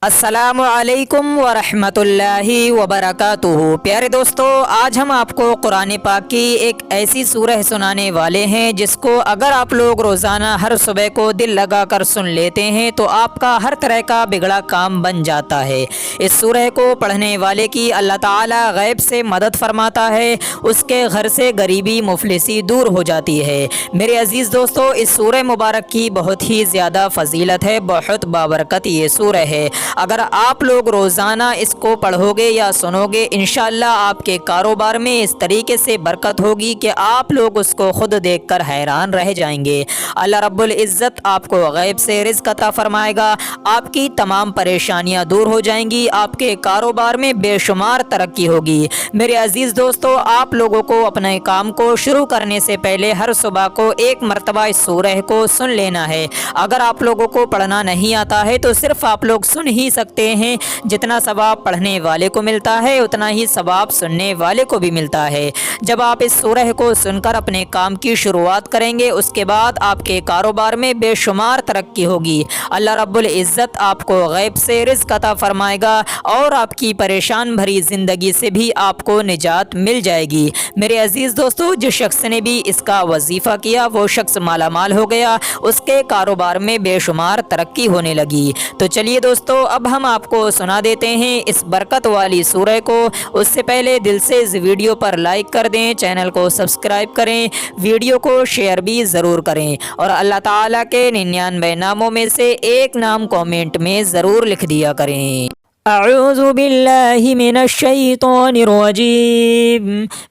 السلام علیکم ورحمۃ اللہ وبرکاتہ۔ پیارے دوستو، آج ہم آپ کو قرآن پاک کی ایک ایسی سورہ سنانے والے ہیں جس کو اگر آپ لوگ روزانہ ہر صبح کو دل لگا کر سن لیتے ہیں تو آپ کا ہر طرح کا بگڑا کام بن جاتا ہے۔ اس سورہ کو پڑھنے والے کی اللہ تعالی غیب سے مدد فرماتا ہے، اس کے گھر سے غریبی مفلسی دور ہو جاتی ہے۔ میرے عزیز دوستو، اس سورہ مبارک کی بہت ہی زیادہ فضیلت ہے، بہت بابرکت یہ سورہ ہے۔ اگر آپ لوگ روزانہ اس کو پڑھو گے یا سنو گے، انشاءاللہ آپ کے کاروبار میں اس طریقے سے برکت ہوگی کہ آپ لوگ اس کو خود دیکھ کر حیران رہ جائیں گے۔ اللہ رب العزت آپ کو غیب سے رزق عطا فرمائے گا، آپ کی تمام پریشانیاں دور ہو جائیں گی، آپ کے کاروبار میں بے شمار ترقی ہوگی۔ میرے عزیز دوستو، آپ لوگوں کو اپنے کام کو شروع کرنے سے پہلے ہر صبح کو ایک مرتبہ اس سورہ کو سن لینا ہے۔ اگر آپ لوگوں کو پڑھنا نہیں آتا ہے تو صرف آپ لوگ سن ہی سکتے ہیں۔ جتنا ثواب پڑھنے والے کو ملتا ہے اتنا ہی ثواب سننے والے کو بھی ملتا ہے۔ جب آپ اس سورہ کو سن کر اپنے کام کی شروعات کریں گے، اس کے بعد آپ کے کاروبار میں بے شمار ترقی ہوگی۔ اللہ رب العزت آپ کو غیب سے رزق عطا فرمائے گا اور آپ کی پریشان بھری زندگی سے بھی آپ کو نجات مل جائے گی۔ میرے عزیز دوستو، جس شخص نے بھی اس کا وظیفہ کیا وہ شخص مالا مال ہو گیا، اس کے کاروبار میں بے شمار ترقی ہونے لگی۔ تو چلیے دوستو، اب ہم آپ کو سنا دیتے ہیں اس برکت والی سورہ کو۔ اس سے پہلے دل سے اس ویڈیو پر لائک کر دیں، چینل کو سبسکرائب کریں، ویڈیو کو شیئر بھی ضرور کریں اور اللہ تعالیٰ کے 99 ناموں میں سے ایک نام کامنٹ میں ضرور لکھ دیا کریں۔ اعوذ باللہ من الشیطان الرجیم،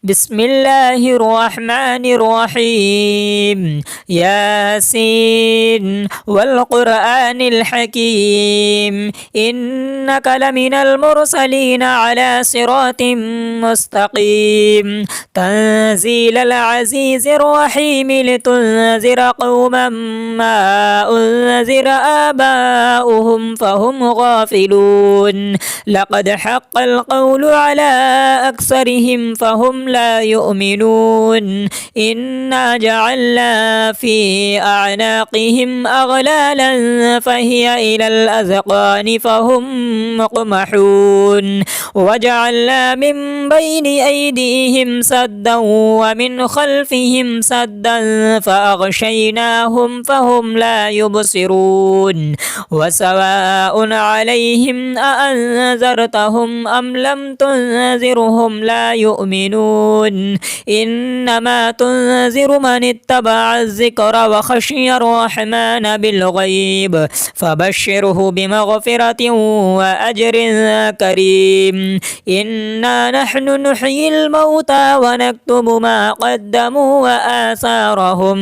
بسم اللہ الرحمن الرحیم، یاسین والقرآن الحکیم، انک لمن المرسلین علی صراط مستقیم، تنزیل العزیز الرحیم، لتنذر قوما ما انذر آباؤهم فهم غافلون، لقد حق القول على أكثرهم فهم لا يؤمنون، إنا جعلنا في أعناقهم أغلالا فهي إلى الأذقان فهم مقمحون، وجعلنا من بين أيديهم سدا ومن خلفهم سدا فأغشيناهم فهم لا يبصرون، وسواء عليهم أأنذرتهم أم لم تنذرهم لا يؤمنون، إنما تنذر من اتبع الذكر وخشي الرحمن بالغيب فبشره بمغفرة وأجر كريم، إنا نحن نحيي الموتى ونكتب ما قدموا وآثارهم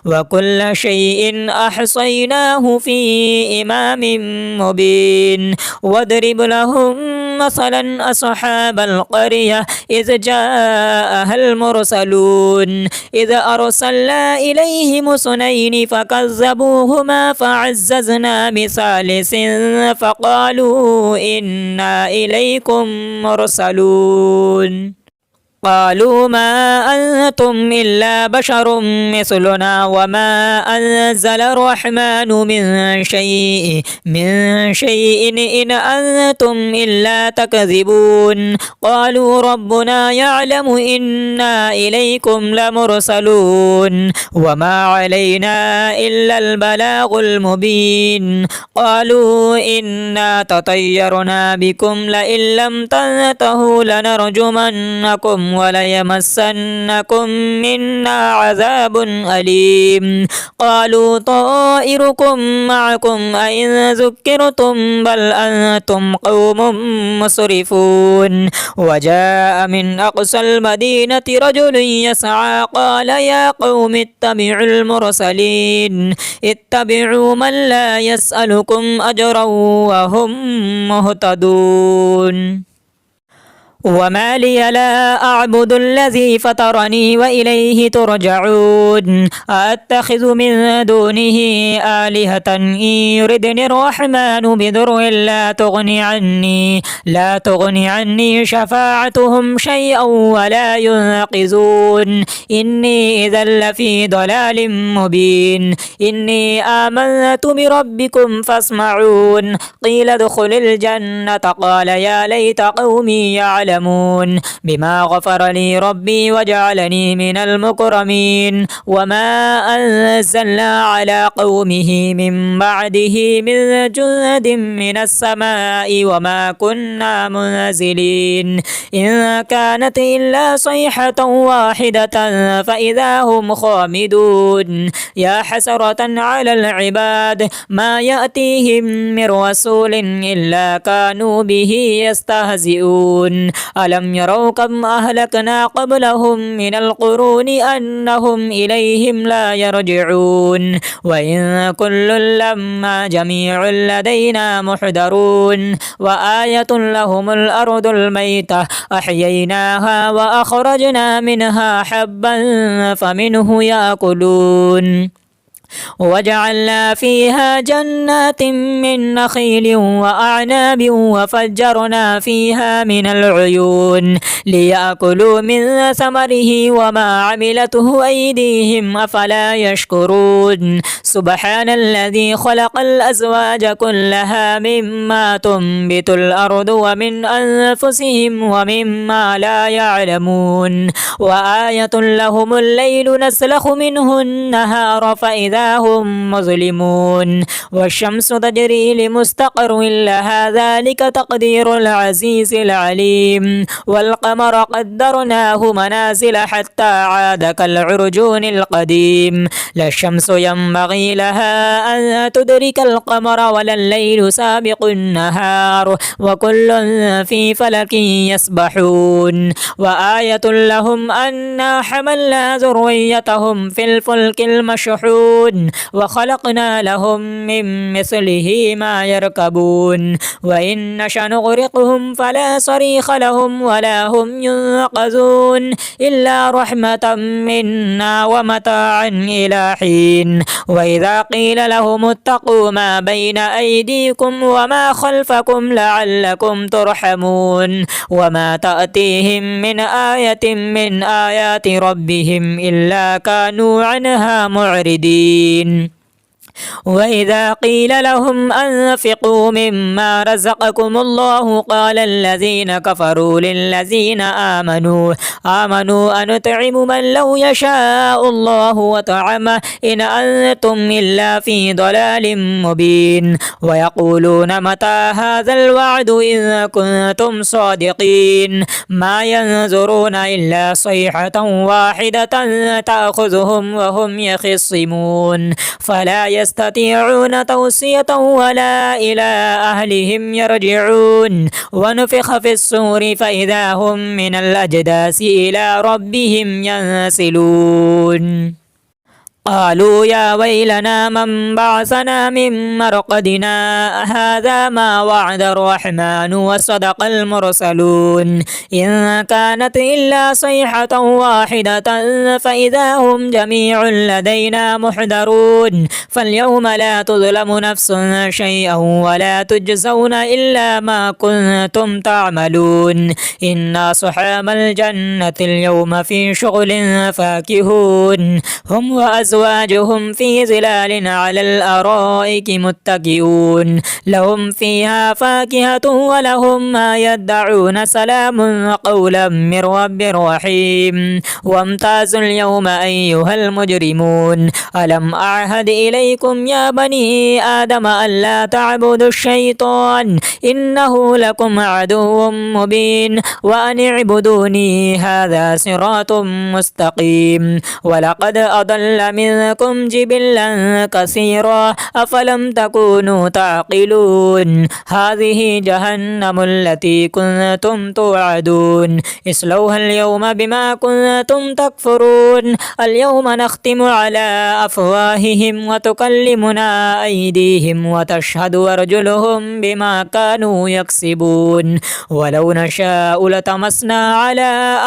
وكل شيء أحصيناه في إمام مبين، واضرب لهم مثلا أصحاب القرية إذ جاءها المرسلون، إذ أرسلنا إليهم اثنين فكذبوهما فعززنا بثالث فقالوا إنا إليكم مرسلون، قالوا ما أنتم إلا بشر مثلنا وما أنزل الرحمن من شيء إن أنتم إلا تكذبون، قالوا ربنا يعلم إنا إليكم لمرسلون وما علينا إلا البلاغ المبين، قالوا إنا تطيرنا بكم لئن لم تنتهوا لنرجمنكم وليمسنكم منا عذاب أليم، قالوا طائركم معكم أئن ذكرتم بل أنتم قوم مسرفون، وجاء من أقصى المدينة رجل يسعى قال يا قوم اتبعوا المرسلين، اتبعوا من لا يسألكم أجرا وهم مهتدون، وما لي لا أعبد الذي فطرني وإليه ترجعون أتخذ من دونه آلهة إن يردني الرحمن بضر لا تغني عني شفاعتهم شيئا ولا ينقذون إني إذا لفي ضلال مبين إني آمنت بربكم فاسمعون قيل ادخل الجنة قال يا ليت قومي يعلمون بما غفر لي ربي وجعلني من المكرمين وما أنزلنا على قومه من بعده من جند من السماء وما كنا منزلين إن كانت إلا صيحة واحدة فإذا هم خامدون يا حسرة على العباد ما يأتيهم من رسول إلا كانوا به يستهزئون ألم يروا كم أهلكنا قبلهم من القرون أنهم إليهم لا يرجعون وإن كل لما جميع لدينا محضرون وآية لهم الأرض الميتة أحييناها وأخرجنا منها حبا فمنه يأكلون وجعلنا فيها جنات من نخيل وأعناب وفجرنا فيها من العيون ليأكلوا من ثمره وما عملته أيديهم أفلا يشكرون سبحان الذي خلق الأزواج كلها مما تنبت الأرض ومن أنفسهم ومما لا يعلمون وآية لهم الليل نسلخ منه النهار فإذا هم مظلمون والشمس تجري لمستقر لها ذلك تقدير العزيز العليم والقمر قدرناه منازل حتى عاد كالعرجون القديم لا الشمس ينبغي لها أن تدرك القمر ولا الليل سابق النهار وكل في فلك يسبحون وآية لهم أنا حملنا ذريتهم في الفلك المشحون وخلقنا لهم من مثله ما يركبون وإن نشأ نغرقهم فلا صريخ لهم ولا هم ينقذون إلا رحمة منا ومتاعا إلى حين وإذا قيل لهم اتقوا ما بين أيديكم وما خلفكم لعلكم ترحمون وما تأتيهم من آية من آيات ربهم إلا كانوا عنها معرضين وإذا قيل لهم أنفقوا مما رزقكم الله قال الذين كفروا للذين آمنوا أنطعم من لو يشاء الله وطعمه إن أنتم إلا في ضلال مبين ويقولون متى هذا الوعد إن كنتم صادقين ما ينظرون إلا صيحة واحدة تأخذهم وهم يخصمون فلا يستطيعون توصية ولا إلى أهلهم يرجعون ونفخ في الصور فإذا هم من الأجداث إلى ربهم ينسلون قالوا يا ويلنا من بعثنا من مرقدنا هذا ما وعد الرحمن وصدق المرسلون إن كانت إلا صيحة واحدة فإذا هم جميع لدينا محضرون فاليوم لا تظلم نفس شيئا ولا تجزون إلا ما كنتم تعملون إن أصحاب الجنة اليوم في شغل فاكهون هم وأزواجهم في ظلال على الأرائك متكئون لهم فيها فاكهة ولهم ما يدعون سلام قولا من رب رحيم وامتازوا اليوم أيها المجرمون ألم أعهد إليكم يا بني آدم ألا تعبدوا الشيطان إنه لكم عدو مبين وأن اعبدوني هذا صراط مستقيم ولقد أضل منكم جبلا كثيرا أفلم تكونوا تعقلون هذه جهنم التي كنتم توعدون اصلوها اليوم بما كنتم تكفرون اليوم نختم على أفواههم وتكلمنا أيديهم وتشهد أرجلهم بما كانوا يكسبون ولو نشاء لطمسنا على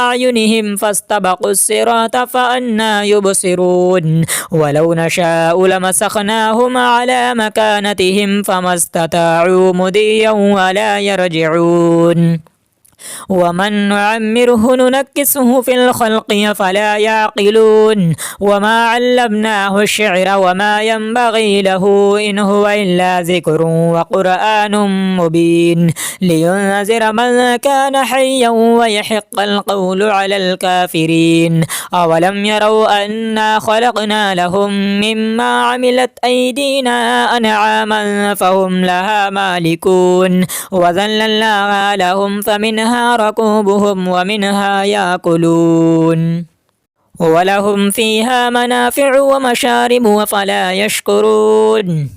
أعينهم فاستبقوا الصراط فأنى يبصرون ولو نشاء لمسخناهم على مكانتهم فما استطاعوا مضيا ولا يرجعون ومن نعمره ننكسه في الخلق فلا يعقلون وما علمناه الشعر وما ينبغي له إن هو إلا ذكر وقرآن مبين لينذر من كان حيا ويحق القول على الكافرين أولم يروا أنا خلقنا لهم مما عملت أيدينا أنعاما فهم لها مالكون وذللناها لهم فمنها ركوبهم ومنها يأكلون ولهم فيها منافع ومشارب أفلا يشكرون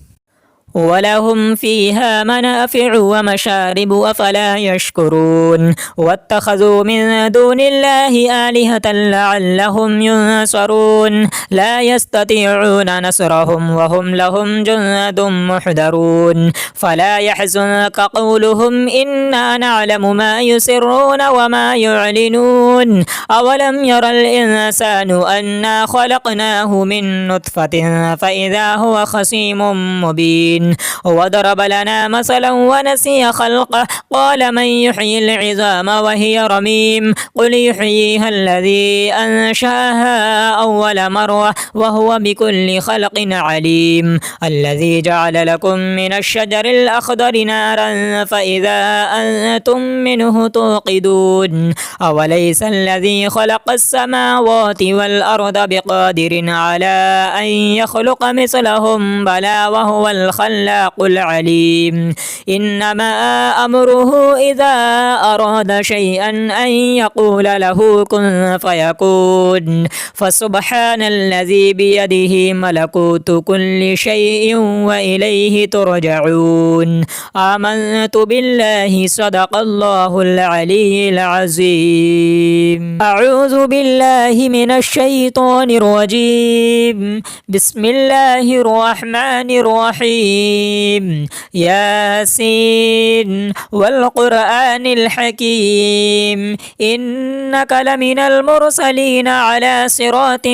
ولهم فيها منافع ومشارب أفلا يشكرون واتخذوا من دون الله آلهة لعلهم ينصرون لا يستطيعون نصرهم وهم لهم جند محضرون فلا يحزنك قولهم إنا نعلم ما يسرون وما يعلنون أولم ير الإنسان أنا خلقناه من نطفة فإذا هو خصيم مبين وضرب لنا مثلا ونسي خلقه قال من يحيي العظام وهي رميم قل يحييها الذي أنشأها أول مرة وهو بكل خلق عليم الذي جعل لكم من الشجر الأخضر نارا فإذا أنتم منه توقدون أوليس الذي خلق السماوات والأرض بقادر على أن يخلق مثلهم بلى وهو الخلاق العليم إنما أمره إذا أراد شيئا أن يقول له كن فيكون فسبحان الذي بيده ملكوت كل شيء وإليه ترجعون آمنت بالله صدق الله العلي العظيم أعوذ بالله من الشيطان الرجيم بسم الله الرحمن الرحيم ياسين والقرآن الحكيم إنك لمن المرسلين على صراط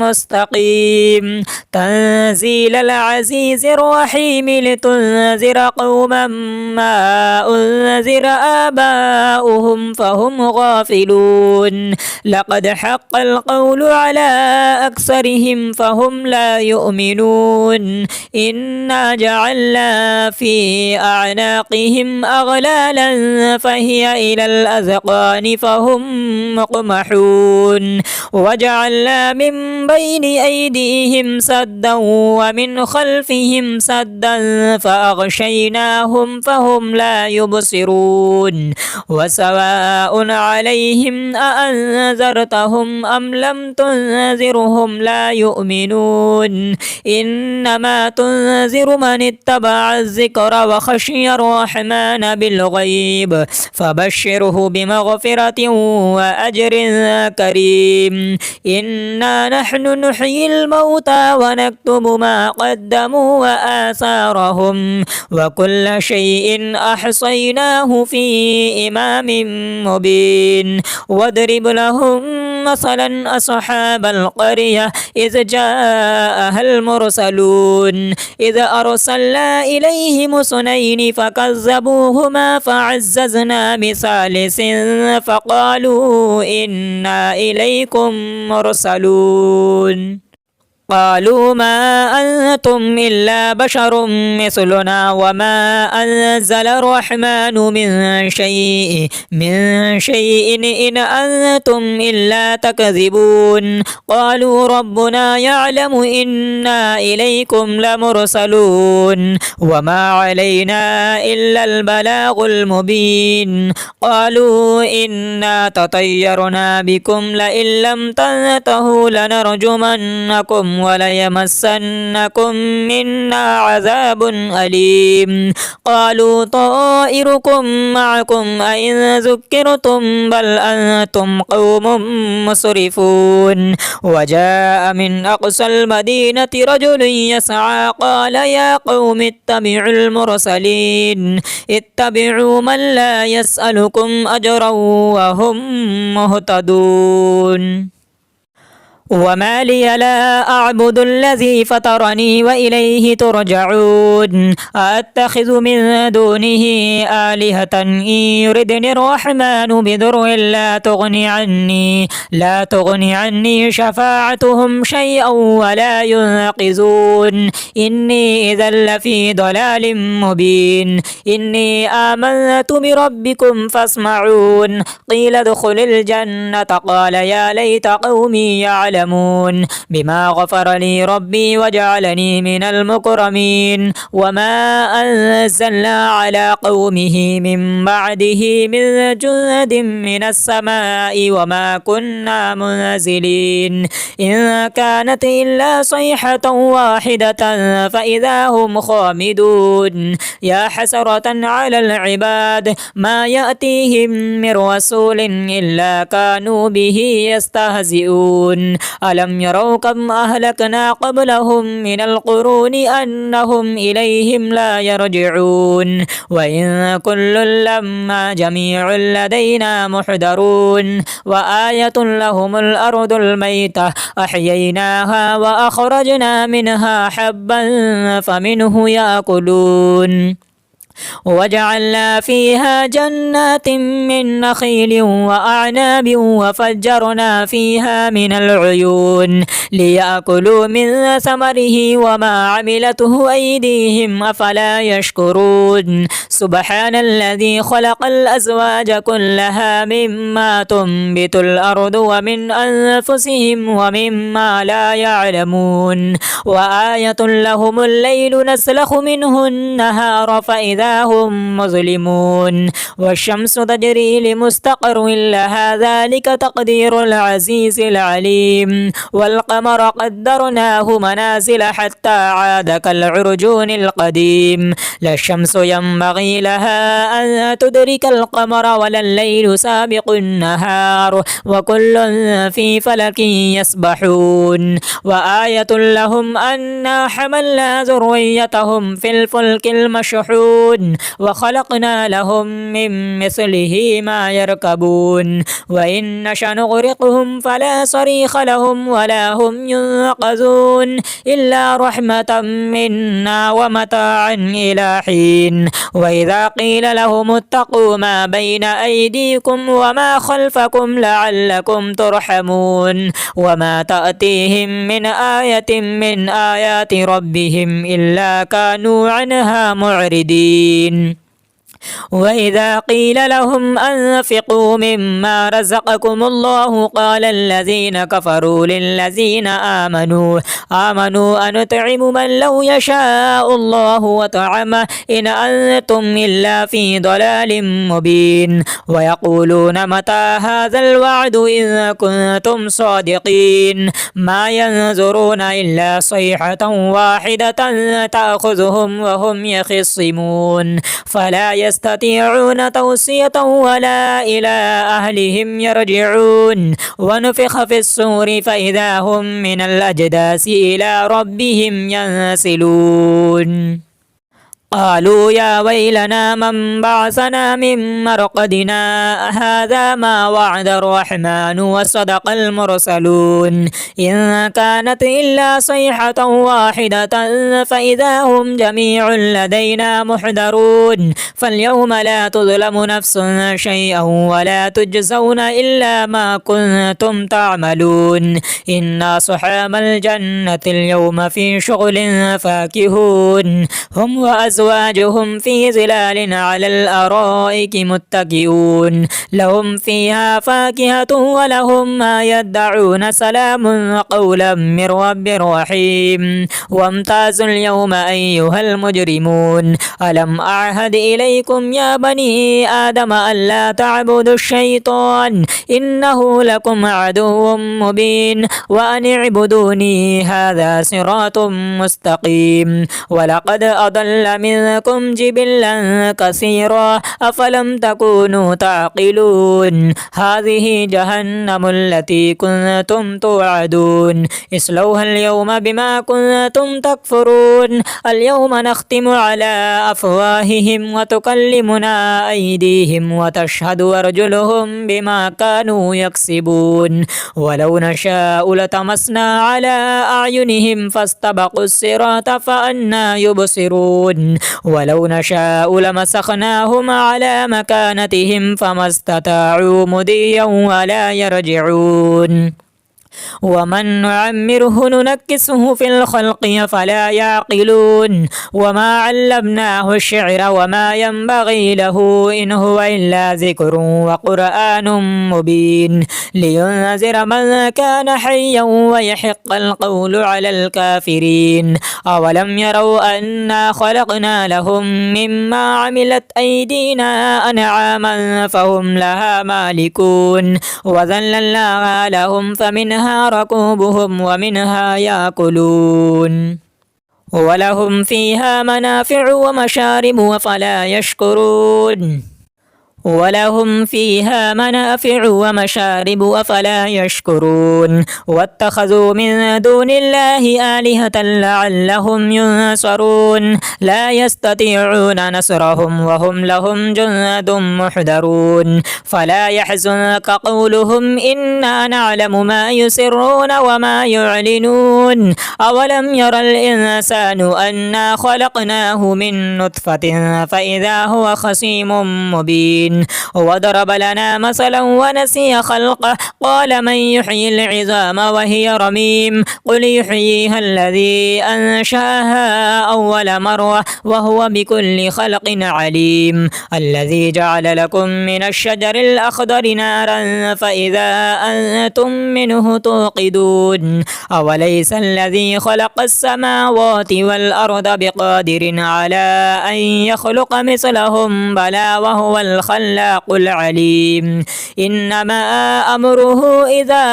مستقيم تنزيل العزيز الرحيم لتنذر قوما ما أنذر آباؤهم فهم غافلون لقد حق القول على أكثرهم فهم لا يؤمنون إنا جعلنا في أعناقهم أغلالا فهي إلى الأذقان فهم مقمحون وجعلنا من بين أيديهم سدا ومن خلفهم سدا فأغشيناهم فهم لا يبصرون وسواء عليهم أأنذرتهم أم لم تنذرهم لا يؤمنون إنما تنذر من اتبع الذكر وخشي الرحمن بالغيب فبشره بمغفرة وأجر كريم إنا نحن نحيي الموتى ونكتب ما قدموا وآثارهم وكل شيء أحصيناه في إمام مبين واضرب لهم مثلا أصحاب القرية إذ جاءها المرسلون إذ أرسلنا إليهم اثنين فكذبوهما فعززنا بثالث فقالوا إنا إليكم مرسلون قالوا ما أنتم إلا بشر مثلنا وما أنزل الرحمن من شيء إن أنتم إلا تكذبون قالوا ربنا يعلم إنا إليكم لمرسلون وما علينا إلا البلاغ المبين قالوا إنا تطيرنا بكم لئن لم تنتهوا لنرجمنكم وليمسنكم منا عذاب أليم قالوا طائركم معكم أئن ذكرتم بل أنتم قوم مسرفون وجاء من أقصى المدينة رجل يسعى قال يا قوم اتبعوا المرسلين اتبعوا من لا يسألكم أجرا وهم مهتدون وما لي لا أعبد الذي فطرني وإليه ترجعون أتخذ من دونه آلهة إن يردني الرحمن بضر لا تغني عني شفاعتهم شيئا ولا ينقذون إني إذا لفي ضلال مبين إني آمنت بربكم فاسمعون قيل ادخل الجنة قال يا ليت قومي يعلمون بما غفر لي ربي وجعلني من المكرمين وما أنزلنا على قومه من بعده من جند من السماء وما كنا منزلين إن كانت إلا صيحة واحدة فإذا هم خامدون يا حسرة على العباد ما يأتيهم من رسول إلا كانوا به يستهزئون ألم يروا كم أهلكنا قبلهم من القرون أنهم إليهم لا يرجعون وإن كل لما جميع لدينا محضرون وآية لهم الأرض الميتة أحييناها وأخرجنا منها حبا فمنه يأكلون وجعلنا فيها جنات من نخيل وأعناب وفجرنا فيها من العيون ليأكلوا من ثمره وما عملته أيديهم أفلا يشكرون سبحان الذي خلق الأزواج كلها مما تنبت الأرض ومن أنفسهم ومما لا يعلمون وآية لهم الليل نسلخ منه النهار فإذا هم مظلمون والشمس تجري لمستقر لها ذلك تقدير العزيز العليم والقمر قدرناه منازل حتى عاد كالعرجون القديم لا الشمس ينبغي لها أن تدرك القمر ولا الليل سابق النهار وكل في فلك يسبحون وآية لهم أنا حملنا ذريتهم في الفلك المشحون وخلقنا لهم من مثله ما يركبون وإن نشأ نغرقهم فلا صريخ لهم ولا هم ينقذون إلا رحمة منا ومتاعا إلى حين وإذا قيل لهم اتقوا ما بين أيديكم وما خلفكم لعلكم ترحمون وما تأتيهم من آية من آيات ربهم إلا كانوا عنها معرضين وإذا قيل لهم أنفقوا مما رزقكم الله قال الذين كفروا للذين آمنوا أنطعم من لو يشاء الله وطعمه إن أنتم إلا في ضلال مبين ويقولون متى هذا الوعد إن كنتم صادقين ما ينظرون إلا صيحة واحدة تأخذهم وهم يخصمون فلا يستطيعون توصية ولا إلى أهلهم يرجعون ونفخ في الصور فإذا هم من الأجداث إلى ربهم ينسلون قالوا يا ويلنا من بعثنا من مرقدنا هذا ما وعد الرحمن وصدق المرسلون إن كانت إلا صيحة واحدة فإذا هم جميع لدينا محضرون فاليوم لا تظلم نفس شيئا ولا تجزون إلا ما كنتم تعملون إن أصحاب الجنة اليوم في شغل فاكهون هم وأزواجهم وأزواجهم في ظلال على الأرائك متكئون لهم فيها فاكهة ولهم ما يدعون سلام قولا من رب رحيم وامتازوا اليوم أيها المجرمون ألم أعهد إليكم يا بني آدم ألا تعبدوا الشيطان إنه لكم عدو مبين وأن اعبدوني هذا صراط مستقيم ولقد أضل منكم جبلا كثيرا أفلم تكونوا تعقلون هذه جهنم التي كنتم توعدون اصلوها اليوم بما كنتم تكفرون اليوم نختم على أفواههم وتكلمنا أيديهم وتشهد أرجلهم بما كانوا يكسبون ولو نشاء لطمسنا على أعينهم فاستبقوا الصراط فأنى يبصرون ولو نشاء لمسخناهم على مكانتهم فما استطاعوا مضيا ولا يرجعون ومن نعمره ننكسه في الخلق فلا يعقلون وما علمناه الشعر وما ينبغي له إن هو إلا ذكر وقرآن مبين لينذر من كان حيا ويحق القول على الكافرين أولم يروا أنا خلقنا لهم مما عملت أيدينا أنعاما فهم لها مالكون وذللناها لهم فمنها ركوبهم ومنها يأكلون ولهم فيها منافع ومشارب وفلا يشكرون ولهم فيها منافع ومشارب وفلا يشكرون واتخذوا من دون الله آلهة لعلهم ينصرون لا يستطيعون نصرهم وهم لهم جند محضرون فلا يحزنك قولهم إنا نعلم ما يسرون وما يعلنون أولم ير الإنسان أنا خلقناه من نطفة فإذا هو خصيم مبين وضرب لنا مثلا ونسي خلقه قال من يحيي العظام وهي رميم قل يحييها الذي أنشأها أول مرة وهو بكل خلق عليم الذي جعل لكم من الشجر الأخضر نارا فإذا أنتم منه توقدون أوليس الذي خلق السماوات والأرض بقادر على أن يخلق مثلهم بلى وهو الخلاق العليم إنما أمره إذا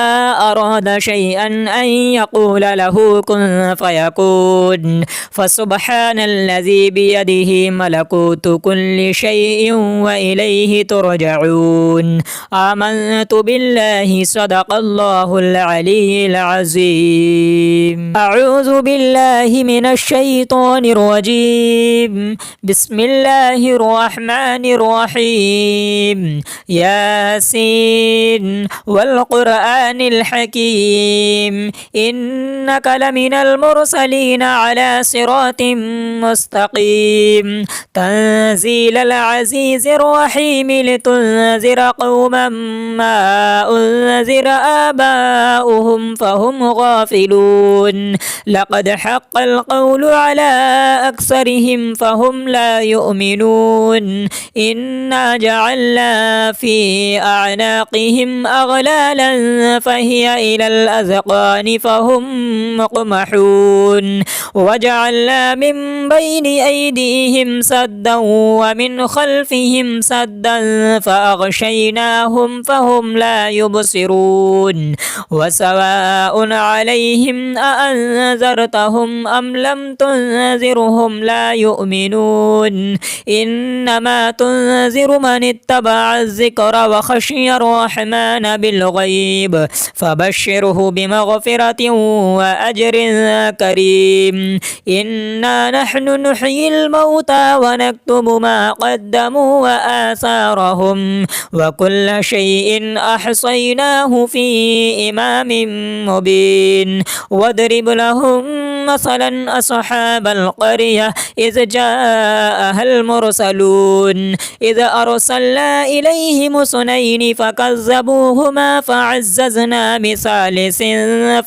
أراد شيئا أن يقول له كن فيكون فسبحان الذي بيده ملكوت كل شيء وإليه ترجعون آمنت بالله صدق الله العلي العظيم أعوذ بالله من الشيطان الرجيم بسم الله الرحمن الرحيم ياسين والقرآن الحكيم إنك لمن المرسلين على صراط مستقيم تنزيل العزيز الرحيم لتنذر قوما ما أنذر آباؤهم فهم غافلون لقد حق القول على أكثرهم فهم لا يؤمنون إنا جعلنا في أعناقهم أغلالا فهي إلى الأذقان فهم مقمحون وجعلنا من بين أيديهم سدا ومن خلفهم سدا فأغشيناهم فهم لا يبصرون وسواء عليهم أأنذرتهم أم لم تنذرهم لا يؤمنون إنما تنذر من اتبع الذكر وخشي الرحمن بالغيب فبشره بمغفرة وأجر كريم إنا نحن نحيي الموتى ونكتب ما قدموا وآثارهم وكل شيء أحصيناه في إمام مبين واضرب لهم مثلا أصحاب القرية إذ جاءها المرسلون إذ أرسلنا إليهم اثنين فكذبوهما فعززنا بثالث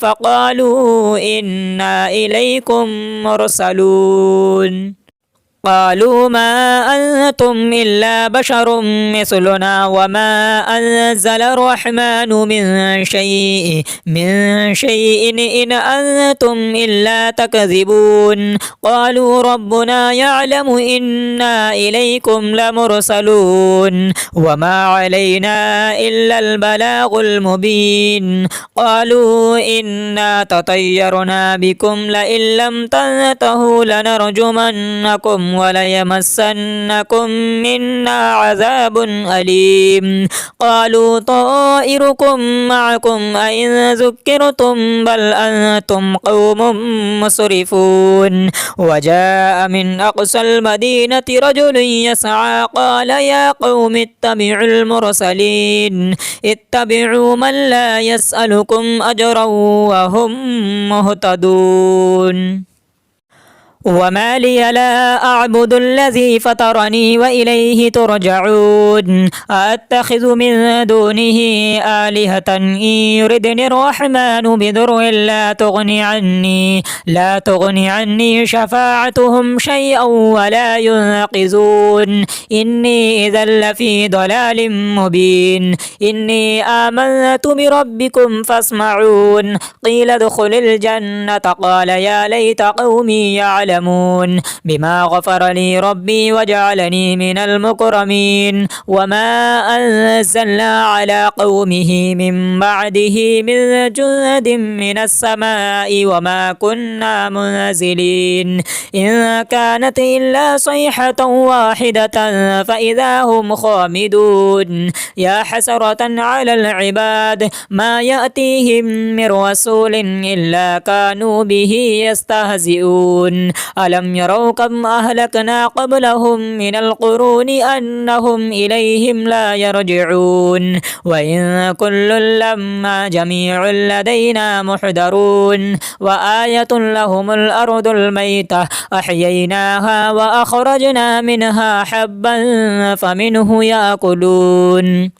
فقالوا إنا إليكم مرسلون قالوا ما أنتم إلا بشر مثلنا وما أنزل الرحمن من شيء إن أنتم إلا تكذبون قالوا ربنا يعلم إنا إليكم لمرسلون وما علينا إلا البلاغ المبين قالوا إنا تطيرنا بكم لئن لم تنتهوا لنرجمنكم وليمسنكم منا عذاب أليم قالوا طائركم معكم أئن ذكرتم بل أنتم قوم مسرفون وجاء من أقصى المدينة رجل يسعى قال يا قوم اتبعوا المرسلين اتبعوا من لا يسألكم أجرا وهم مهتدون وما لي لا أعبد الذي فطرني وإليه ترجعون أتخذ من دونه آلهة إن يردني الرحمن بضر لا تغني عني شفاعتهم شيئا ولا ينقذون إني إذا لفي ضلال مبين إني آمنت بربكم فاسمعون قيل ادخل الجنة قال يا ليت قومي يعلمون بما غفر لي ربي وجعلني من المكرمين وما أنزلنا على قومه من بعده من جند من السماء وما كنا منزلين إن كانت إلا صيحة واحدة فإذا هم خامدون يا حسرة على العباد ما يأتيهم من رسول إلا كانوا به يستهزئون ألم يروا كم أهلكنا قبلهم من القرون أنهم إليهم لا يرجعون وإن كل لما جميع لدينا محضرون وآية لهم الأرض الميتة أحييناها وأخرجنا منها حبا فمنه يأكلون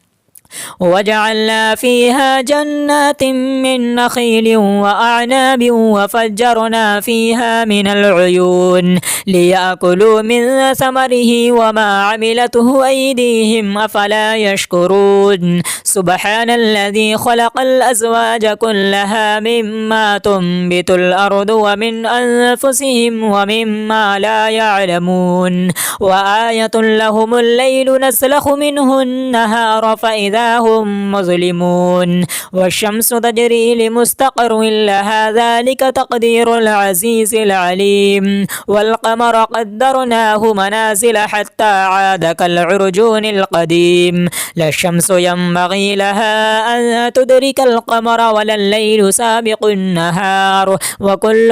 وجعلنا فيها جنات من نخيل وأعناب وفجرنا فيها من العيون ليأكلوا من ثمره وما عملته أيديهم أفلا يشكرون سبحان الذي خلق الأزواج كلها مما تنبت الأرض ومن أنفسهم ومما لا يعلمون وآية لهم الليل نسلخ منه النهار فإذا هم مظلمون والشمس تجري لمستقر لها ذلك تقدير العزيز العليم والقمر قدرناه منازل حتى عاد كالعرجون القديم لا الشمس ينبغي لها أن تدرك القمر ولا الليل سابق النهار وكل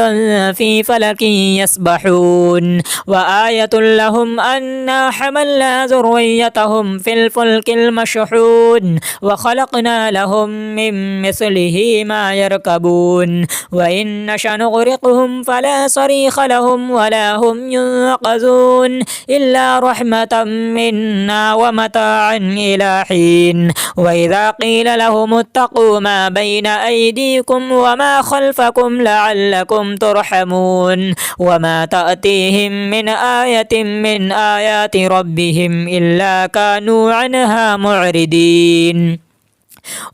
في فلك يسبحون وآية لهم أنا حملنا ذريتهم في الفلك المشحون وخلقنا لهم من مثله ما يركبون وإن نشأ نغرقهم فلا صريخ لهم ولا هم ينقذون إلا رحمة منا ومتاعا إلى حين وإذا قيل لهم اتقوا ما بين أيديكم وما خلفكم لعلكم ترحمون وما تأتيهم من آية من آيات ربهم إلا كانوا عنها معرضين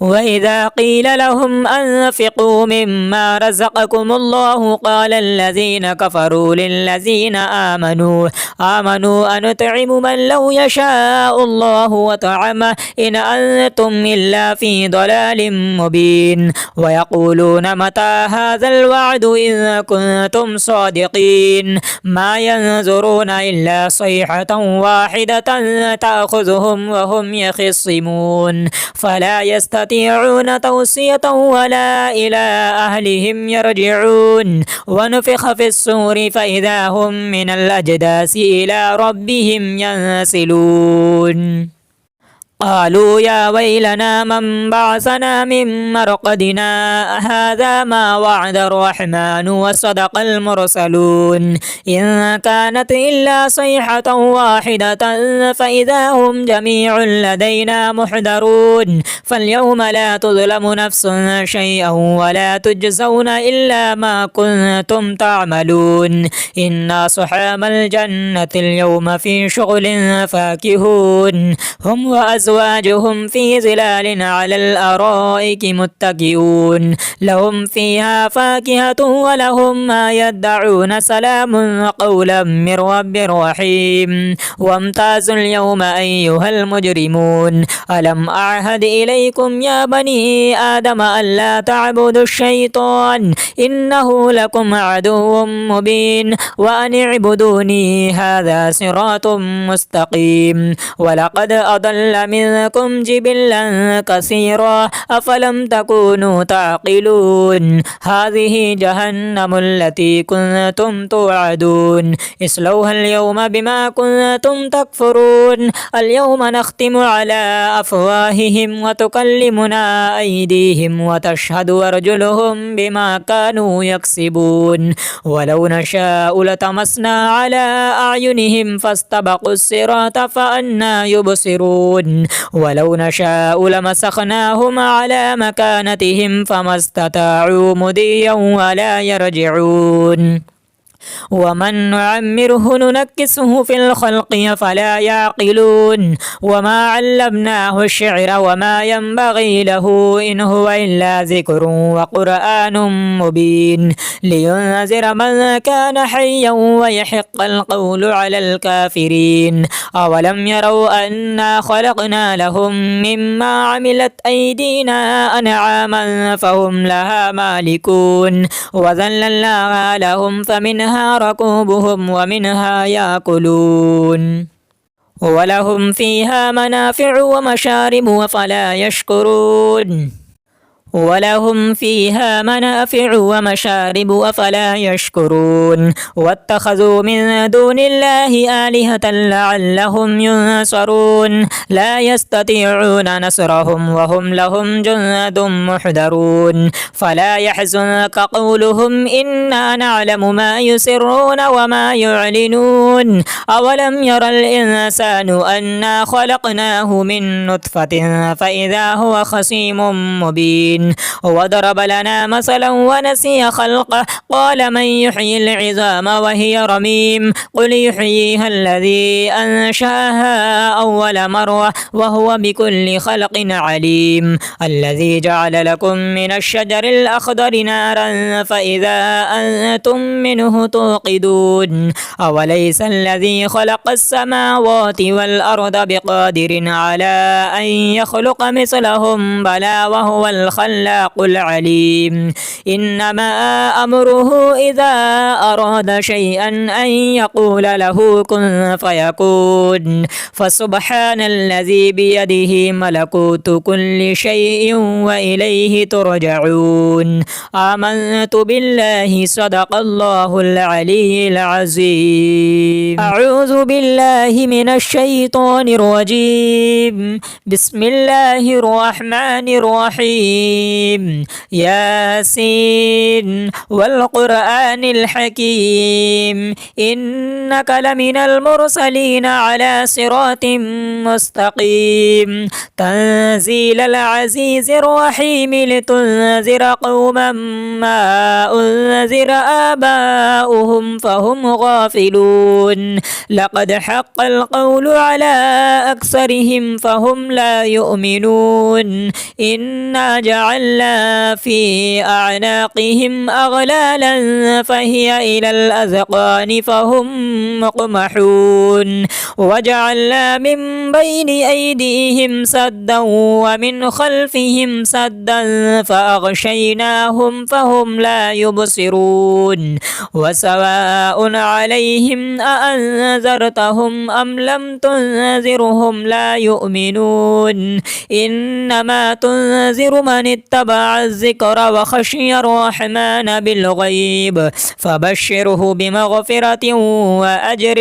وإذا قيل لهم أنفقوا مما رزقكم الله قال الذين كفروا للذين آمنوا أنطعم من لو يشاء الله وطعمه إن أنتم إلا في ضلال مبين ويقولون متى هذا الوعد إن كنتم صادقين ما ينظرون إلا صيحة واحدة تأخذهم وهم يخصمون فلا يستطيعون توصية ولا إلى أهلهم يرجعون ونفخ في الصور فإذا هم من الأجداث إلى ربهم ينسلون قالوا يا ويلنا من بعثنا من مرقدنا هذا ما وعد الرحمن وصدق المرسلون إن كانت إلا صيحة واحدة فإذا هم جميع لدينا محضرون فاليوم لا تظلم نفس شيئا ولا تجزون إلا ما كنتم تعملون إن أصحاب الجنة اليوم في شغل فاكهون هم وأزواجهم في ظلال على الأرائك متكئون لهم فيها فاكهة ولهم ما يدعون سلام قولا من رب رحيم وامتازوا اليوم أيها المجرمون ألم أعهد إليكم يا بني آدم ألا تعبدوا الشيطان إنه لكم عدو مبين وأن اعبدوني هذا صراط مستقيم ولقد أضل منكم جبلا كثيرا أفلم تكونوا تعقلون هذه جهنم التي كنتم توعدون اصلوها اليوم بما كنتم تكفرون اليوم نختم على أفواههم وتكلمنا أيديهم وتشهد أرجلهم بما كانوا يكسبون ولو نشاء لطمسنا على أعينهم فاستبقوا الصراط فأنى يبصرون ولو نشاء لمسخناهم على مكانتهم فما استطاعوا مضيا ولا يرجعون ومن نعمره ننكسه في الخلق فلا يعقلون وما علمناه الشعر وما ينبغي له إن هو إلا ذكر وقرآن مبين لينذر من كان حيا ويحق القول على الكافرين أولم يروا أنا خلقنا لهم مما عملت أيدينا أنعاما فهم لها مالكون وذللناها لهم فمنها ركوبهم ومنها يأكلون ولهم فيها منافع ومشارب أفلا يشكرون ولهم فيها منافع ومشارب أفلا يشكرون واتخذوا من دون الله آلهة لعلهم ينصرون لا يستطيعون نصرهم وهم لهم جند محضرون فلا يحزنك قولهم إنا نعلم ما يسرون وما يعلنون أولم ير الإنسان أنا خلقناه من نطفة فإذا هو خصيم مبين وضرب لنا مثلا ونسي خلقه قال من يحيي العظام وهي رميم قل يحييها الذي أنشأها أول مرة وهو بكل خلق عليم الذي جعل لكم من الشجر الأخضر نارا فإذا أنتم منه توقدون أوليس الذي خلق السماوات والأرض بقادر على أن يخلق مثلهم بلى وهو الخلاق العليم إنما أمره إذا أراد شيئا أن يقول له كن فيكون فسبحان الذي بيده ملكوت كل شيء وإليه ترجعون آمنت بالله صدق الله العلي العظيم أعوذ بالله من الشيطان الرجيم بسم الله الرحمن الرحيم ياسين والقرآن الحكيم إنك لمن المرسلين على صراط مستقيم تنزيل العزيز الرحيم لتنذر قوما ما أنذر آباؤهم فهم غافلون لقد حق القول على أكثرهم فهم لا يؤمنون إنا جعلنا في أعناقهم أغلالا فهي إلى الأذقان فهم مقمحون وجعلنا من بين أيديهم سدا ومن خلفهم سدا فأغشيناهم فهم لا يبصرون وسواء عليهم أأنذرتهم أم لم تنذرهم لا يؤمنون إنما تنذر من اتبع الذكر وخشي الرحمن بالغيب فبشره بمغفرة وأجر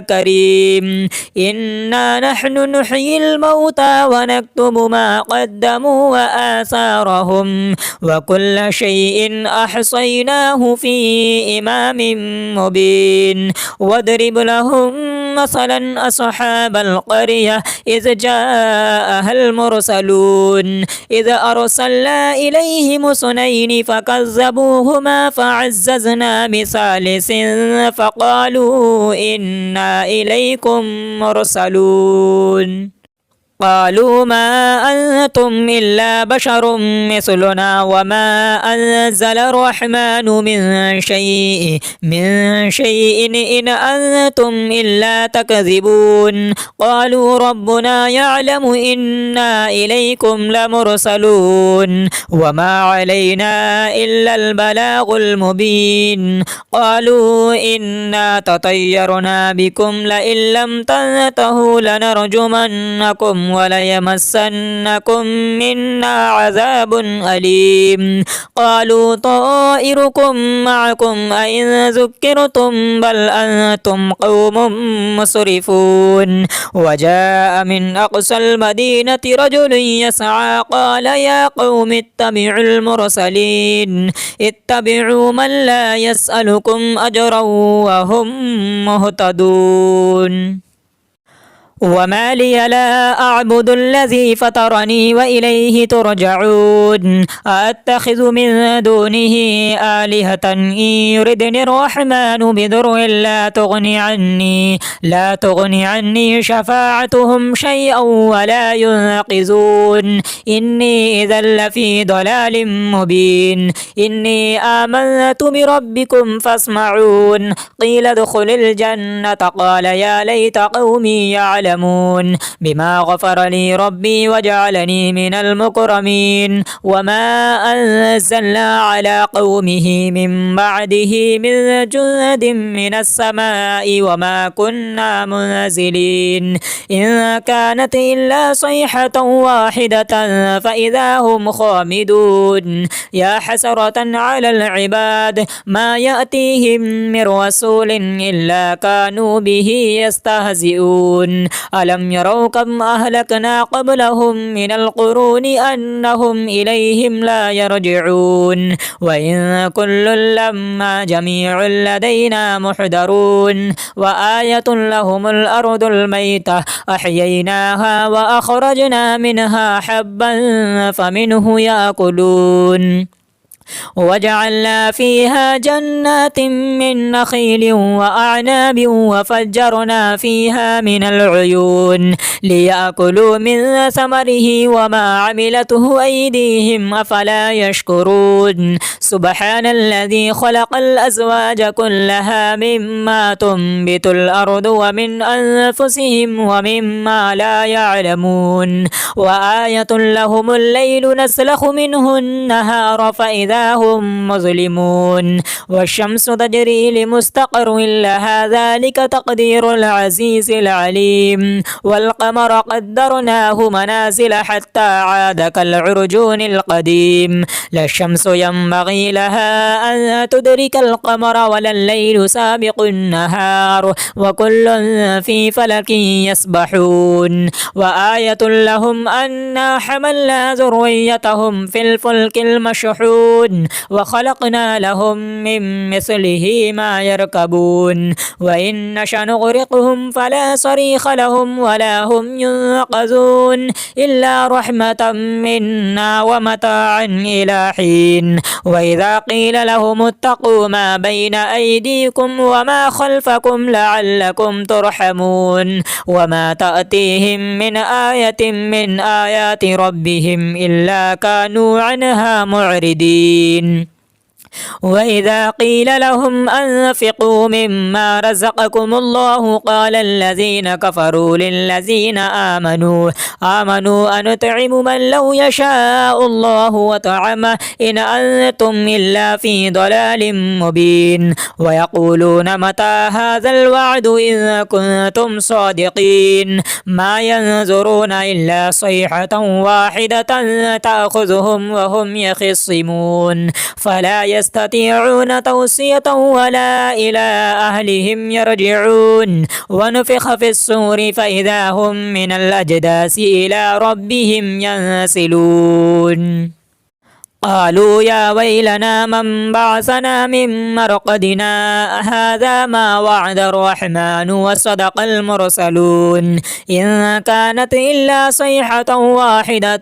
كريم إنا نحن نحيي الموتى ونكتب ما قدموا وآثارهم وكل شيء أحصيناه في إمام مبين واضرب لهم مثلا أصحاب القرية إذ جاءها المرسلون إذ أرسلنا إليهم اثنين فكذبوهما فعززنا بثالث فقالوا إنا إليكم مرسلون قالوا ما أنتم إلا بشر مثلنا وما أنزل الرحمن من شيء إن أنتم إلا تكذبون قالوا ربنا يعلم إنا إليكم لمرسلون وما علينا إلا البلاغ المبين قالوا إنا تطيرنا بكم لئن لم تنتهوا لنرجمنكم وليمسنكم منا عذاب أليم قالوا طائركم معكم أئن ذكرتم بل أنتم قوم مسرفون وجاء من أقصى المدينة رجل يسعى قال يا قوم اتبعوا المرسلين اتبعوا من لا يسألكم أجرا وهم مهتدون وما لي لا أعبد الذي فطرني وإليه ترجعون أتخذ من دونه آلهة إن يردني الرحمن بضر لا تغني عني شفاعتهم شيئا ولا ينقذون إني إذا لفي ضلال مبين إني آمنت بربكم فاسمعون قيل ادخل الجنة قال يا ليت قومي يعلمون بما غفر لي ربي وجعلني من المكرمين وما أنزلنا على قومه من بعده من جند من السماء وما كنا منزلين إن كانت إلا صيحة واحدة فإذا هم خامدون يا حسرة على العباد ما يأتيهم من رسول إلا كانوا به يستهزئون ألم يروا كم أهلكنا قبلهم من القرون أنهم إليهم لا يرجعون وإن كل لما جميع لدينا محضرون وآية لهم الأرض الميتة أحييناها وأخرجنا منها حبا فمنه يأكلون وجعلنا فيها جنات من نخيل وأعناب وفجرنا فيها من العيون ليأكلوا من ثمره وما عملته أيديهم أفلا يشكرون سبحان الذي خلق الأزواج كلها مما تنبت الأرض ومن أنفسهم ومما لا يعلمون وآية لهم الليل نسلخ منه النهار فإذا هم مظلمون والشمس تجري لمستقر لها ذلك تقدير العزيز العليم والقمر قدرناه منازل حتى عاد كالعرجون القديم لا الشمس ينبغي لها أن تدرك القمر ولا الليل سابق النهار وكل في فلك يسبحون وآية لهم أنا حملنا ذريتهم في الفلك المشحون وخلقنا لهم من مثله ما يركبون وإن نشأ نغرقهم فلا صريخ لهم ولا هم ينقذون إلا رحمة منا ومتاعا إلى حين وإذا قيل لهم اتقوا ما بين أيديكم وما خلفكم لعلكم ترحمون وما تأتيهم من آية من آيات ربهم إلا كانوا عنها معرضين وإذا قيل لهم أنفقوا مما رزقكم الله قال الذين كفروا للذين آمنوا أنطعم من لو يشاء الله وطعمه إن أنتم إلا في ضلال مبين ويقولون متى هذا الوعد إن كنتم صادقين ما ينظرون إلا صيحة واحدة تأخذهم وهم يخصمون فلا يستطيعون توصية ولا إلى أهلهم يرجعون ونفخ في الصور فإذا هم من الأجداث إلى ربهم ينسلون قالوا يا ويلنا من بعثنا من مرقدنا هذا ما وعد الرحمن وصدق المرسلون إن كانت إلا صيحة واحدة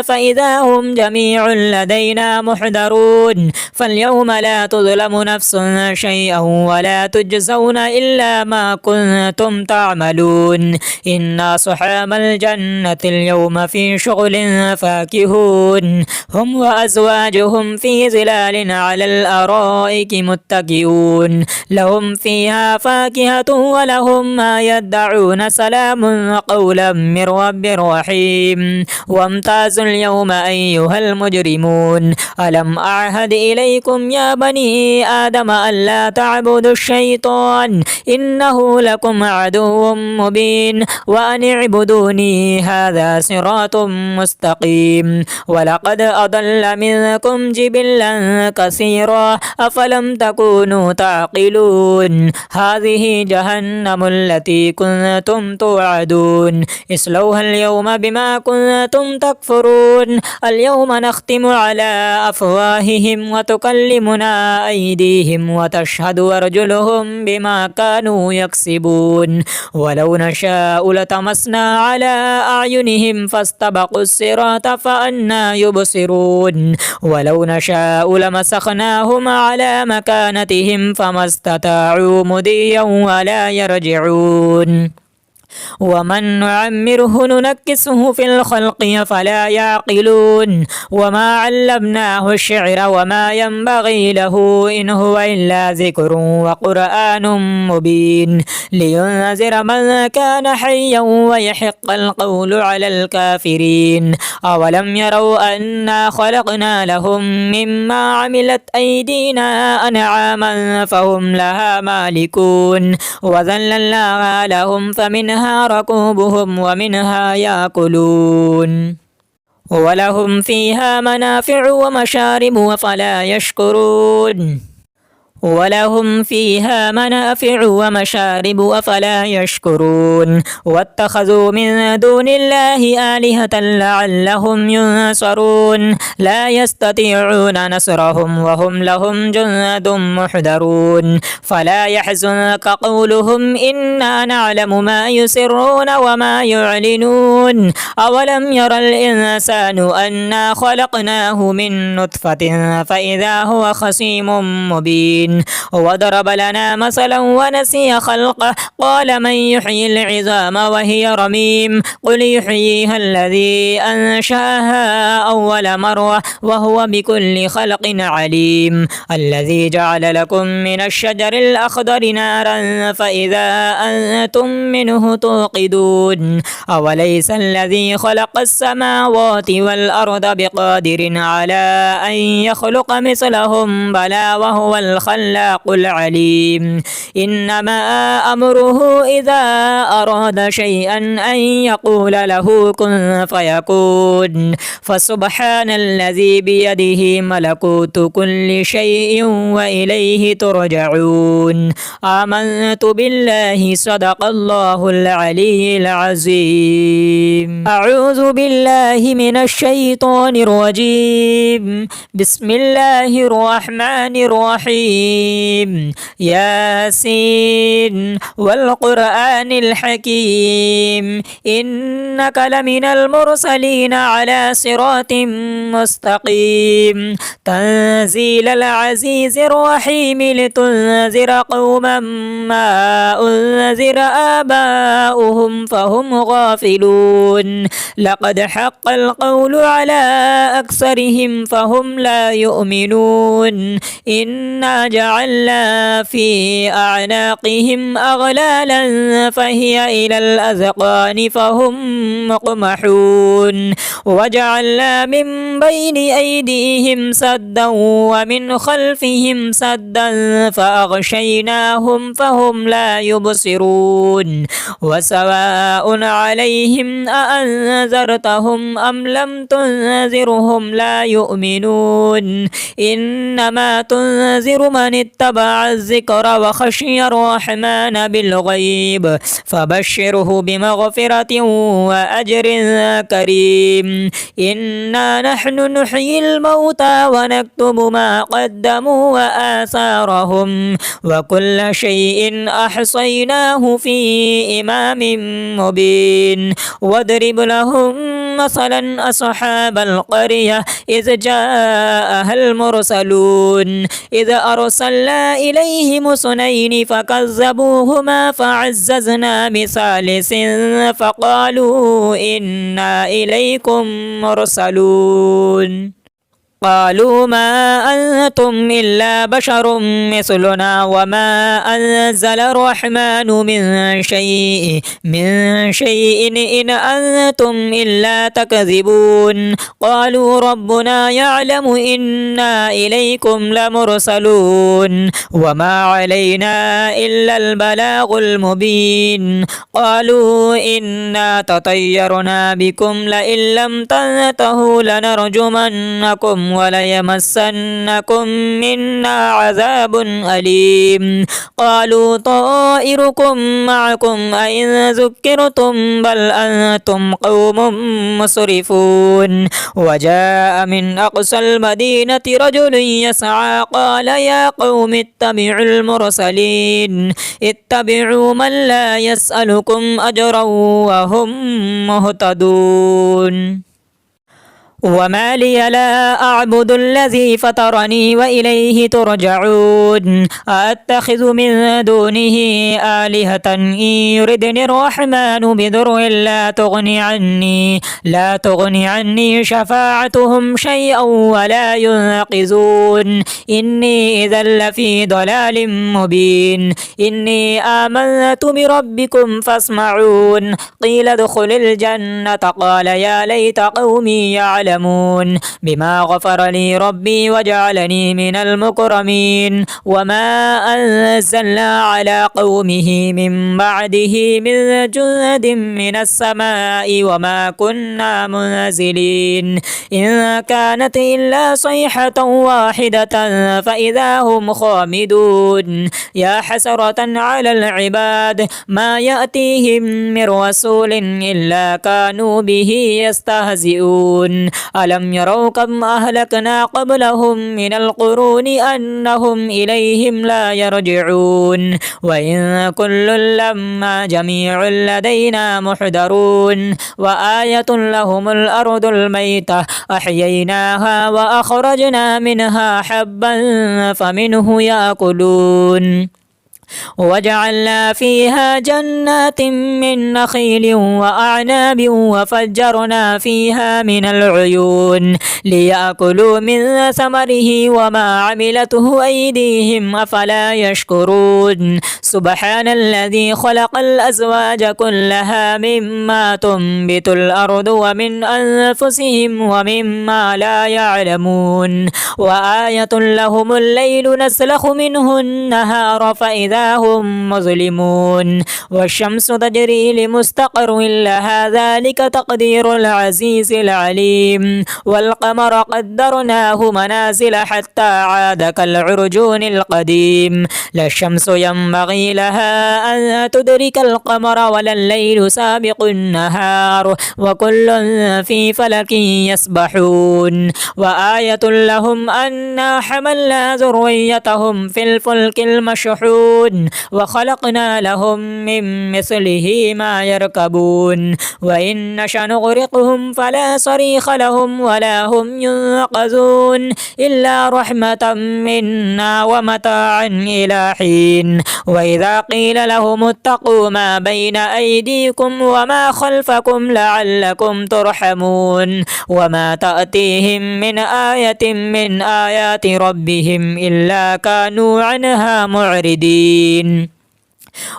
فإذا هم جميع لدينا محضرون فاليوم لا تظلم نفس شيئا ولا تجزون إلا ما كنتم تعملون إن أصحاب الجنة اليوم في شغل فاكهون هم وأزواجهم في ظلال على الأرائك متكئون لهم فيها فاكهة ولهم ما يدعون سلام قولا من رب رحيم وامتازوا اليوم أيها المجرمون ألم أعهد إليكم يا بني آدم ألا تعبدوا الشيطان إنه لكم عدو مبين وأن اعبدوني هذا صراط مستقيم ولقد أضل منكم جبلا كثيرا أفلم تكونوا تعقلون هذه جهنم التي كنتم توعدون اصلوها اليوم بما كنتم تكفرون اليوم نختم على أفواههم وتكلمنا أيديهم وتشهد أرجلهم بما كانوا يكسبون ولو نشاء لطمسنا على أعينهم فاستبقوا الصراط فأنى يبصرون ولو نشاء لمسخناهم على مكانتهم فما استطاعوا مضيا ولا يرجعون ومن نعمره ننكسه في الخلق فلا يعقلون وما علمناه الشعر وما ينبغي له إن هو إلا ذكر وقرآن مبين لينذر من كان حيا ويحق القول على الكافرين أولم يروا أنا خلقنا لهم مما عملت أيدينا أنعاما فهم لها مالكون وذللناها لهم فمنها ركوبهم ومنها يأكلون ولهم فيها منافع ومشارب أفلا يشكرون ولهم فيها منافع ومشارب أفلا يشكرون واتخذوا من دون الله آلهة لعلهم ينصرون لا يستطيعون نصرهم وهم لهم جند محضرون فلا يحزنك قولهم إنا نعلم ما يسرون وما يعلنون أولم ير الإنسان أنا خلقناه من نطفة فإذا هو خصيم مبين وضرب لنا مثلا ونسي خلقه قال من يحيي العظام وهي رميم قل يحييها الذي أنشأها أول مرة وهو بكل خلق عليم الذي جعل لكم من الشجر الأخضر نارا فإذا أنتم منه توقدون أوليس الذي خلق السماوات والأرض بقادر على أن يخلق مثلهم بلى وهو الخلاق العليم إنما أمره إذا أراد شيئا أن يقول له كن فيكون فسبحان الذي بيده ملكوت كل شيء وإليه ترجعون آمنت بالله صدق الله العلي العظيم أعوذ بالله من الشيطان الرجيم بسم الله الرحمن الرحيم الرجيم ياسين والقرآن الحكيم إنك لمن المرسلين على صراط مستقيم تنزيل العزيز الرحيم لتنذر قوما ما أنذر آباؤهم فهم غافلون لقد حق القول على أكثرهم فهم لا يؤمنون إنا جعلنا في أعناقهم أغلالا فهي إلى الأذقان فهم مقمحون وجعلنا من بين أيديهم سدا ومن خلفهم سدا فأغشيناهم فهم لا يبصرون وسواء عليهم أأنذرتهم أم لم تنذرهم لا يؤمنون إنما تنذر من اتبع الذكر وخشي الرحمن بالغيب فبشره بمغفرة وأجر كريم إنا نحن نحيي الموتى ونكتب ما قدموا وآثارهم وكل شيء أحصيناه في إمام مبين واضرب لهم مثلا أصحاب القرية إذ جاءها المرسلون إذ أرسلنا إليهم اثنين فكذبوهما فعززنا بثالث فقالوا إنا إليكم مرسلون قالوا ما أنتم إلا بشر مثلنا وما أنزل الرحمن من شيء إن أنتم إلا تكذبون قالوا ربنا يعلم إنا إليكم لمرسلون وما علينا إلا البلاغ المبين قالوا إنا تطيرنا بكم لئن لم تنتهوا لنرجمنكم وليمسنكم منا عذاب أليم قالوا طائركم معكم أئن ذكرتم بل أنتم قوم مسرفون وجاء من أقصى المدينة رجل يسعى قال يا قوم اتبعوا المرسلين اتبعوا من لا يسألكم أجرا وهم مهتدون وما لي لا أعبد الذي فطرني وإليه ترجعون أتخذ من دونه آلهة إن يردني الرحمن بضر لا تغني عني شفاعتهم شيئا ولا ينقذون إني إذا لفي ضلال مبين إني آمنت بربكم فاسمعون قيل ادخل الجنة قال يا ليت قومي يعلمون بما غفر لي ربي وجعلني من المكرمين وما أنزلنا على قومه من بعده من جند من السماء وما كنا منزلين إن كانت إلا صيحة واحدة فإذا هم خامدون يا حسرة على العباد ما يأتيهم من رسول إلا كانوا به يستهزئون ألم يروا كم أهلكنا قبلهم من القرون أنهم إليهم لا يرجعون وإن كل لما جميع لدينا محضرون وآية لهم الأرض الميتة أحييناها وأخرجنا منها حبا فمنه يأكلون وجعلنا فيها جنات من نخيل وأعناب وفجرنا فيها من العيون ليأكلوا من ثمره وما عملته أيديهم أفلا يشكرون سبحان الذي خلق الأزواج كلها مما تنبت الأرض ومن أنفسهم ومما لا يعلمون وآية لهم الليل نسلخ منه النهار فإذا فإذا هم مظلمون والشمس تجري لمستقر لها ذلك تقدير العزيز العليم والقمر قدرناه منازل حتى عاد كالعرجون القديم لا الشمس ينبغي لها أن تدرك القمر ولا الليل سابق النهار وكل في فلك يسبحون وآية لهم أنا حملنا ذريتهم في الفلك المشحون وخلقنا لهم من مثله ما يركبون وإن نشأ نغرقهم فلا صريخ لهم ولا هم ينقذون إلا رحمة منا ومتاعا إلى حين وإذا قيل لهم اتقوا ما بين أيديكم وما خلفكم لعلكم ترحمون وما تأتيهم من آية من آيات ربهم إلا كانوا عنها معرضين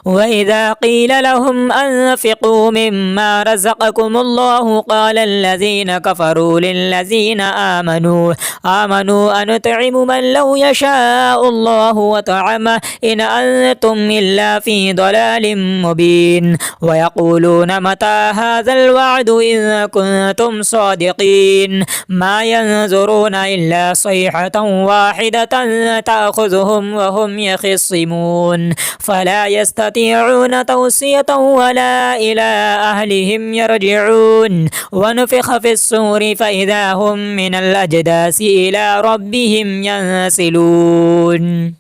وإذا قيل لهم أنفقوا مما رزقكم الله قال الذين كفروا للذين آمنوا أنطعم من لو يشاء الله وطعمه إن أنتم إلا في ضلال مبين ويقولون متى هذا الوعد إن كنتم صادقين ما ينظرون إلا صيحة واحدة تأخذهم وهم يخصمون فلا يستطيعون توصية ولا إلى أهلهم يرجعون ونفخ في الصور فإذا هم من الأجداث إلى ربهم ينسلون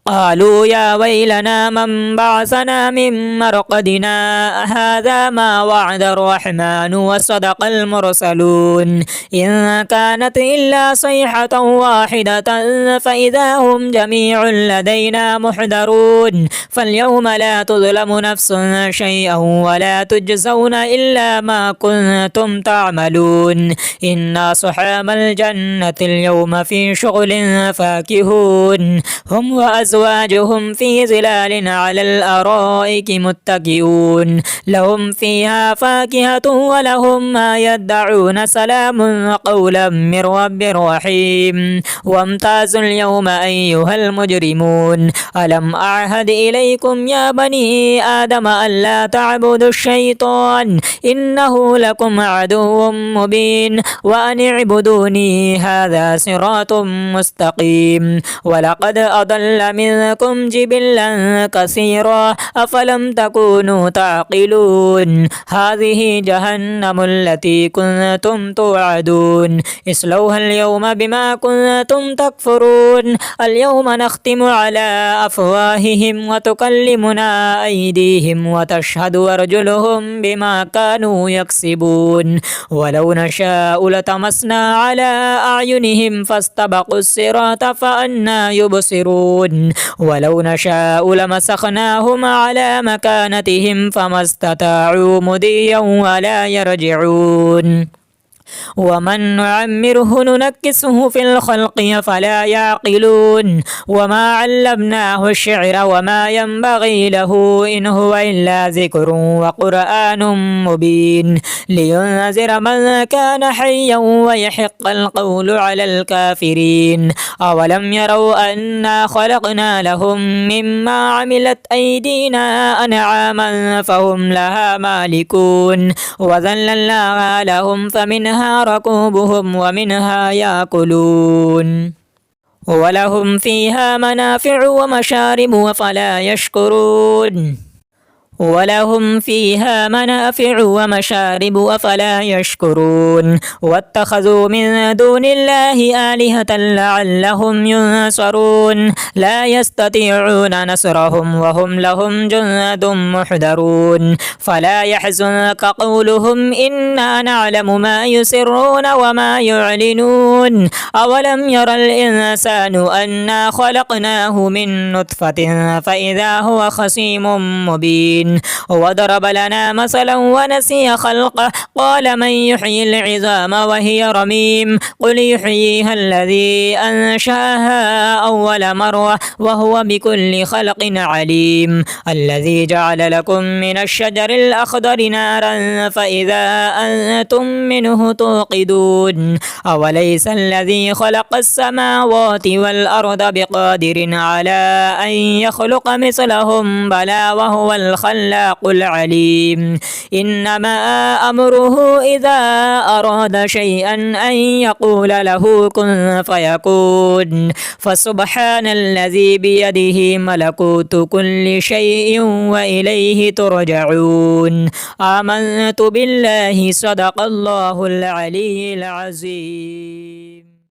قالوا يا ويلنا من بعثنا من مرقدنا هذا ما وعد الرحمن وصدق المرسلون إن كانت إلا صيحة واحدة فإذا هم جميع لدينا محضرون فاليوم لا تظلم نفس شيئا ولا تجزون إلا ما كنتم تعملون إن أصحاب الجنة اليوم في شغل فاكهون هم وأزواجهم في ظلال على الأرائك متكئون لهم فيها فاكهة ولهم ما يدعون سلام قولا من رب رحيم وامتازوا اليوم أيها المجرمون ألم أعهد إليكم يا بني آدم ألا تعبدوا الشيطان إنه لكم عدو مبين وأن اعبدوني هذا صراط مستقيم ولقد أضل منكم جبلا كثيرا أفلم تكونوا تعقلون هذه جهنم التي كنتم توعدون اصلوها اليوم بما كنتم تكفرون اليوم نختم على أفواههم وتكلمنا أيديهم وتشهد أرجلهم بما كانوا يكسبون ولو نشاء لطمسنا على أعينهم فاستبقوا الصراط فأنى يبصرون ولو نشاء لمسخناهم على مكانتهم فما استطاعوا مضيا ولا يرجعون ومن نعمره ننكسه في الخلق فلا يعقلون وما علمناه الشعر وما ينبغي له إن هو إلا ذكر وقرآن مبين لينذر من كان حيا ويحق القول على الكافرين أولم يروا أنا خلقنا لهم مما عملت أيدينا أنعاما فهم لها مالكون وذللناها لهم فمنها ركوبهم ومنها يأكلون ولهم فيها منافع ومشارب أفلا يشكرون ولهم فيها منافع ومشارب أفلا يشكرون واتخذوا من دون الله آلهة لعلهم ينصرون لا يستطيعون نصرهم وهم لهم جند محضرون فلا يحزنك قولهم إنا نعلم ما يسرون وما يعلنون أولم ير الإنسان أنا خلقناه من نطفة فإذا هو خصيم مبين الدين وضرب لنا مثلا ونسي خلقه قال من يحيي العظام وهي رميم قل يحييها الذي أنشأها أول مرة وهو بكل خلق عليم الذي جعل لكم من الشجر الأخضر نارا فإذا أنتم منه توقدون أوليس الذي خلق السماوات والأرض بقادر على أن يخلق مثلهم بلى وهو الخلاق العليم إنما أمره إذا أراد شيئا أن يقول له كن فيكون فسبحان الذي بيده ملكوت كل شيء وإليه ترجعون آمنت بالله صدق الله العلي العظيم.